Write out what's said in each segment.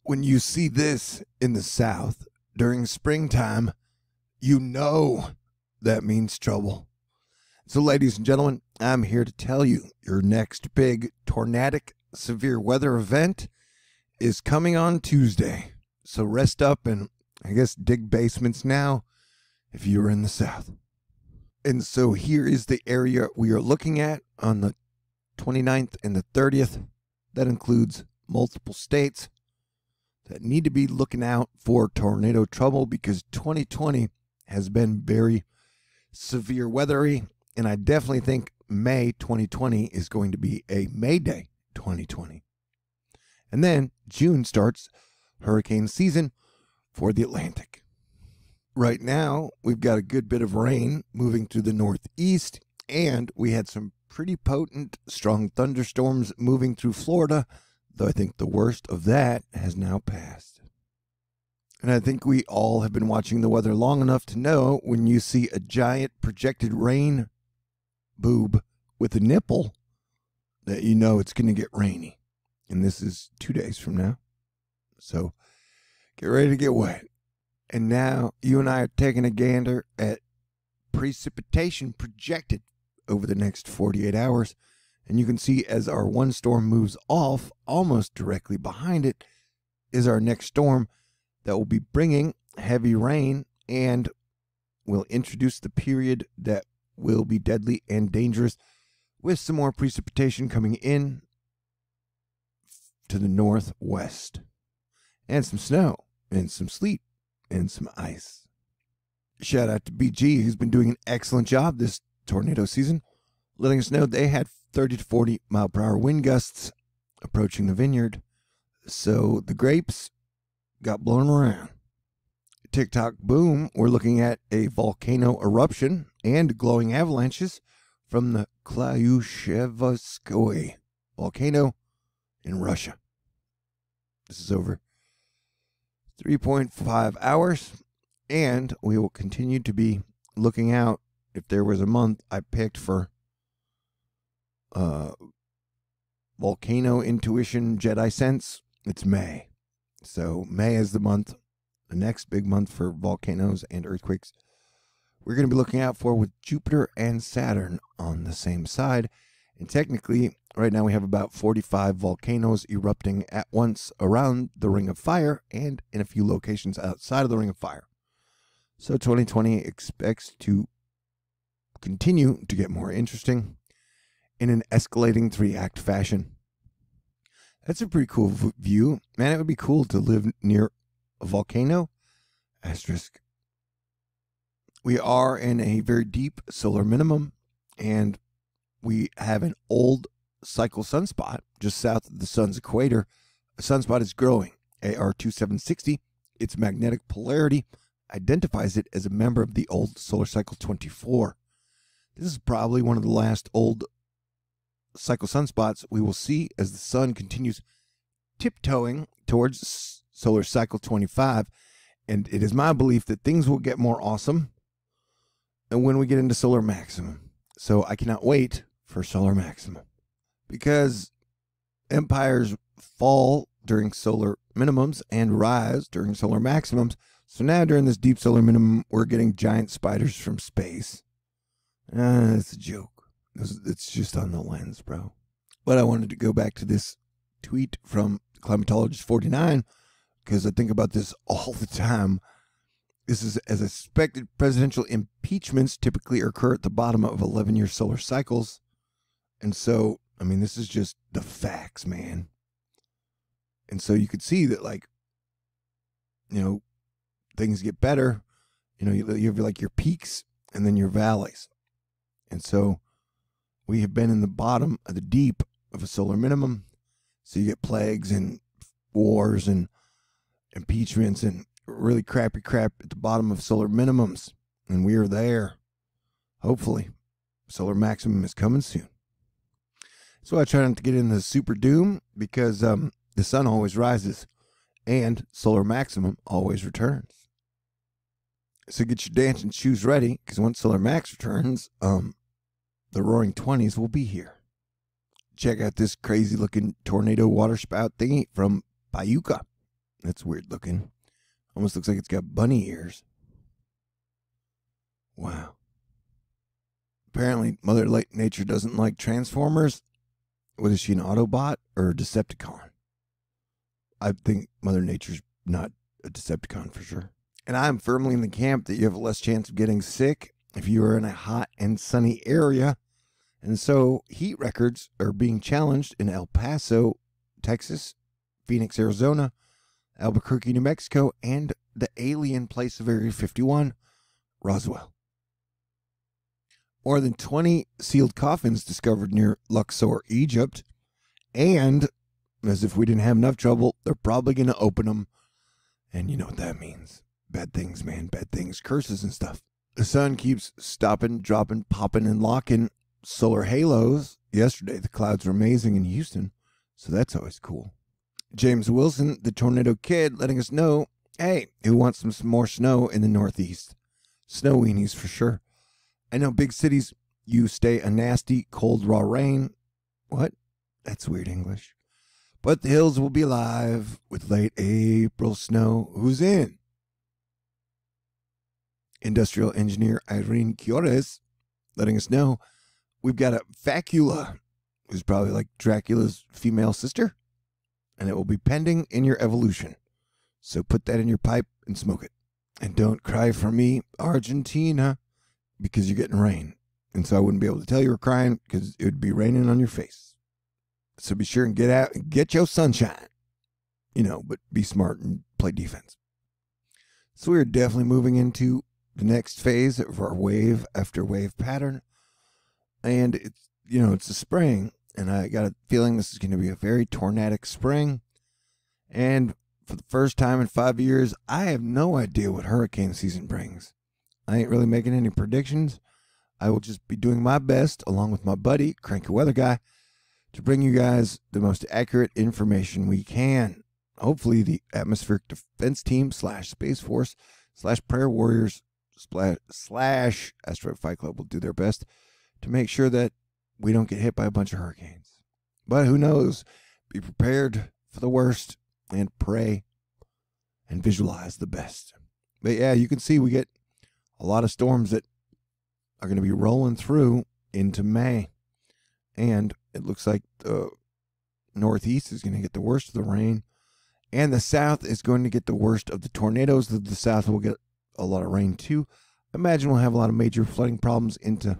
When you see this in the South during springtime, you know that means trouble. So, ladies and gentlemen, I'm here to tell you your next big tornadic severe weather event is coming on Tuesday. So rest up and, I guess, dig basements now if you're in the South. And so here is the area we are looking at on the 29th and the 30th. That includes multiple states that need to be looking out for tornado trouble because 2020 has been very severe weathery. And I definitely think May 2020 is going to be a May Day 2020. And then June starts hurricane season for the Atlantic. Right now, we've got a good bit of rain moving through the northeast, and we had some pretty potent, strong thunderstorms moving through Florida, though I think the worst of that has now passed. And I think we all have been watching the weather long enough to know when you see a giant projected rain boob with a nipple that you know it's going to get rainy. And this is 2 days from now. So get ready to get wet. And now you and I are taking a gander at precipitation projected over the next 48 hours. And you can see as our one storm moves off, almost directly behind it is our next storm that will be bringing heavy rain and will introduce the period that will be deadly and dangerous with some more precipitation coming in to the northwest and some snow and some sleet and some ice. Shout out to BG, who's been doing an excellent job this tornado season, letting us know they had 30 to 40 mile per hour wind gusts approaching the vineyard. So the grapes got blown around. TikTok boom, we're looking at a volcano eruption and glowing avalanches from the Klyushevskoye volcano in Russia. This is over 3.5 hours, and we will continue to be looking out. If there was a month I picked for volcano intuition Jedi sense, it's May. So May is the month, the next big month for volcanoes and earthquakes. We're going to be looking out for with Jupiter and Saturn on the same side. And technically, right now we have about 45 volcanoes erupting at once around the Ring of Fire and in a few locations outside of the Ring of Fire. So 2020 expects to continue to get more interesting in an escalating 3-act fashion. That's a pretty cool view. Man, it would be cool to live near a volcano. Asterisk. We are in a very deep solar minimum, and we have an old cycle sunspot just south of the sun's equator. A sunspot is growing. AR 2760, its magnetic polarity, identifies it as a member of the old solar cycle 24. This is probably one of the last old cycle sunspots we will see as the sun continues tiptoeing towards solar cycle 25. And it is my belief that things will get more awesome and when we get into solar maximum. So I cannot wait for solar maximum, because empires fall during solar minimums and rise during solar maximums. So now during this deep solar minimum, we're getting giant spiders from space. It's a joke. It's just on the lens, bro. But I wanted to go back to this tweet from Climatologist 49 because I think about this all the time. This is as expected. Presidential impeachments typically occur at the bottom of 11-year solar cycles. And so, I mean, this is just the facts, man. And so you could see that, like, you know, things get better. You know, you have like your peaks and then your valleys. And so we have been in the bottom of the deep of a solar minimum. So you get plagues and wars and impeachments and really crappy crap at the bottom of solar minimums. And we are there. Hopefully. Solar maximum is coming soon. So I try not to get into the super doom because the sun always rises and solar maximum always returns. So get your dancing shoes ready, because once solar max returns, the roaring 20s will be here. Check out this crazy looking tornado water spout thingy from Payuca. That's weird looking. Almost looks like it's got bunny ears. Wow. Apparently, Mother Nature doesn't like Transformers. What is she, an Autobot or a Decepticon? I think Mother Nature's not a Decepticon for sure. And I'm firmly in the camp that you have less chance of getting sick if you are in a hot and sunny area. And so heat records are being challenged in El Paso, Texas, Phoenix, Arizona, Albuquerque, New Mexico, and the alien place of Area 51, Roswell. More than 20 sealed coffins discovered near Luxor, Egypt. And, as if we didn't have enough trouble, they're probably going to open them. And you know what that means. Bad things, man. Bad things. Curses and stuff. The sun keeps stopping, dropping, popping, and locking solar halos. Yesterday, the clouds were amazing in Houston, so that's always cool. James Wilson, the Tornado Kid, letting us know, hey, who wants some more snow in the Northeast? Snow weenies for sure. I know big cities, you stay a nasty, cold, raw rain. What? That's weird English. But the hills will be alive with late April snow. Who's in? Industrial engineer Irene Quiores letting us know we've got a facula, who's probably like Dracula's female sister, and it will be pending in your evolution. So put that in your pipe and smoke it. And don't cry for me, Argentina, because you're getting rain. And so I wouldn't be able to tell you were crying because it would be raining on your face. So be sure and get out and get your sunshine. You know, but be smart and play defense. So we're definitely moving into the next phase of our wave after wave pattern. And it's, you know, it's the spring. And I got a feeling this is going to be a very tornadic spring. And for the first time in 5 years, I have no idea what hurricane season brings. I ain't really making any predictions. I will just be doing my best, along with my buddy, Cranky Weather Guy, to bring you guys the most accurate information we can. Hopefully the Atmospheric Defense Team / Space Force / Prayer Warriors / Asteroid Fight Club will do their best to make sure that we don't get hit by a bunch of hurricanes. But who knows? Be prepared for the worst and pray and visualize the best. But yeah, you can see we get a lot of storms that are going to be rolling through into May. And it looks like the Northeast is going to get the worst of the rain. And the South is going to get the worst of the tornadoes. The South will get a lot of rain too. Imagine we'll have a lot of major flooding problems into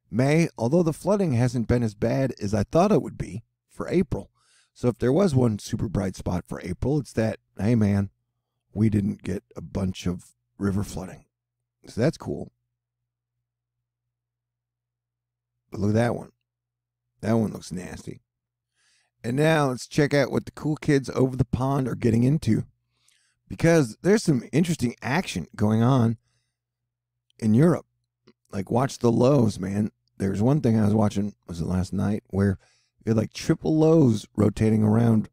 May. Although the flooding hasn't been as bad as I thought it would be for April. So if there was one super bright spot for April, it's that, hey man, we didn't get a bunch of river flooding. So that's cool. But look at that one. That one looks nasty. And now let's check out what the cool kids over the pond are getting into. Because there's some interesting action going on in Europe. Like, watch the lows, man. There's one thing I was watching, was it last night, where you had like triple lows rotating around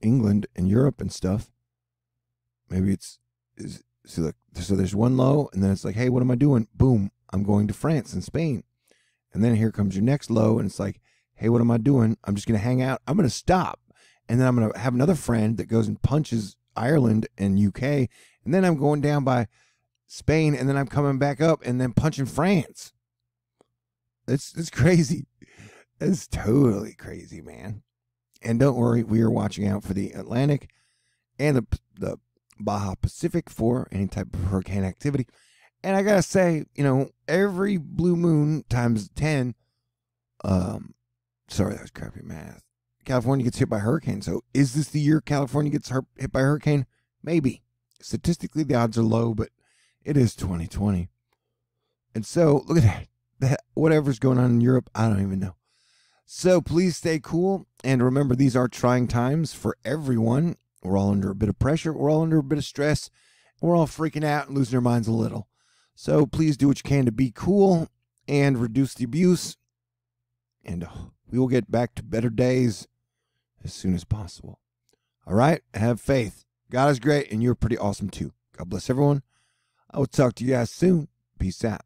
England and Europe and stuff. Maybe so there's one low, and then it's like, hey, what am I doing? Boom, I'm going to France and Spain. And then here comes your next low, and it's like, hey, what am I doing? I'm just going to hang out. I'm going to stop. And then I'm going to have another friend that goes and punches Ireland and UK. And then I'm going down by Spain, and then I'm coming back up and then punching France. It's crazy. It's totally crazy, man. And don't worry, we are watching out for the Atlantic and the Baja Pacific for any type of hurricane activity. And I gotta say, you know, every blue moon times 10, sorry, that was crappy math. California gets hit by hurricane. So is this the year California gets hit by a hurricane? Maybe. Statistically, the odds are low, but it is 2020. And so look at that. Whatever's going on in Europe, I don't even know. So please stay cool. And remember, these are trying times for everyone. We're all under a bit of pressure. We're all under a bit of stress. We're all freaking out and losing our minds a little. So please do what you can to be cool and reduce the abuse. And we will get back to better days as soon as possible. All right? Have faith. God is great, and you're pretty awesome too. God bless everyone. I will talk to you guys soon. Peace out.